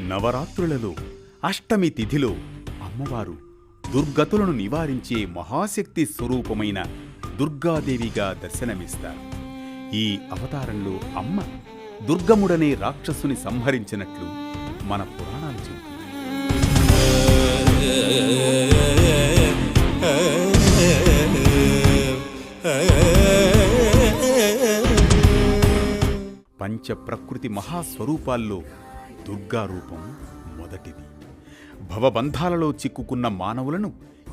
నవరాత్రులలో అష్టమి తిథిలో అమ్మవారు దుర్గతులను నివారించే మహాశక్తి స్వరూపమైన దుర్గాదేవిగా దర్శనమిస్తారు. ఈ అవతారంలో అమ్మ దుర్గముడనే రాక్షసుని సంహరించినట్లు మన పురాణాలు చెబుతాయి. పంచ ప్రకృతి మహాస్వరూపాల్లో దుర్గా రూపం మొదటిది. భవబంధాలలో చిక్కుకున్న మానవులను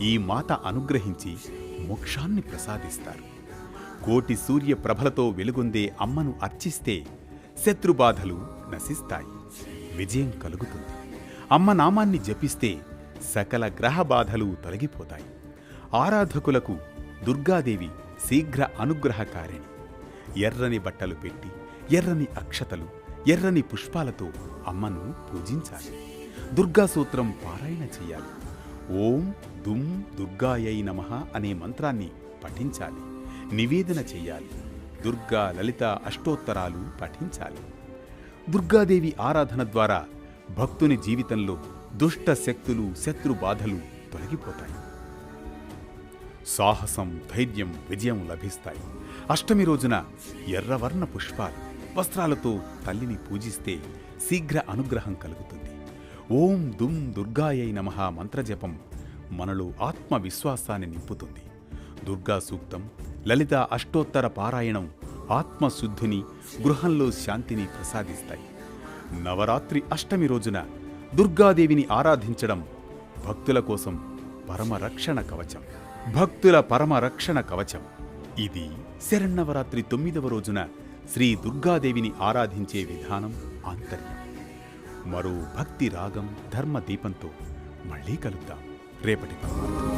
ఈ మాత అనుగ్రహించి మోక్షాన్ని ప్రసాదిస్తారు. కోటి సూర్య ప్రభలతో వెలుగొందే అమ్మను అర్చిస్తే శత్రుబాధలు నశిస్తాయి, విజయం కలుగుతుంది. అమ్మ నామాన్ని జపిస్తే సకల గ్రహ బాధలు తొలగిపోతాయి. ఆరాధకులకు దుర్గాదేవి శీఘ్ర అనుగ్రహకారిణి. ఎర్రని బట్టలు పెట్టి, ఎర్రని అక్షతలు, ఎర్రని పుష్పాలతో అమ్మను పూజించాలి. దుర్గా సూత్రం పారాయణ చెయ్యాలి. ఓం దుం దుర్గాయై నమః అనే మంత్రాన్ని పఠించాలి, నివేదన చెయ్యాలి. దుర్గా లలిత అష్టోత్తరాలు పఠించాలి. దుర్గాదేవి ఆరాధన ద్వారా భక్తుని జీవితంలో దుష్ట శక్తులు, శత్రు బాధలు తొలగిపోతాయి. సాహసం, ధైర్యం, విజయం లభిస్తాయి. అష్టమి రోజున ఎర్రవర్ణ పుష్పాలు, వస్త్రాలతో తల్లిని పూజిస్తే శీఘ్ర అనుగ్రహం కలుగుతుంది. ఓం దుం దుర్గాయై నమః మంత్రజపం మనలో ఆత్మవిశ్వాసాన్ని నింపుతుంది. దుర్గా సూక్తం, లలిత అష్టోత్తర పారాయణం ఆత్మశుద్ధిని, గృహంలో శాంతిని ప్రసాదిస్తాయి. నవరాత్రి అష్టమి రోజున దుర్గాదేవిని ఆరాధించడం భక్తుల కోసం పరమరక్షణ కవచం. భక్తుల పరమరక్షణ కవచం ఇది. శరన్నవరాత్రి 9వ రోజున శ్రీ దుర్గాదేవిని ఆరాధించే విధానం, ఆంతర్యం. మరో భక్తి రాగం, ధర్మ దీపంతో మళ్ళీ కలుద్దాం రేపటి పరమార్థం.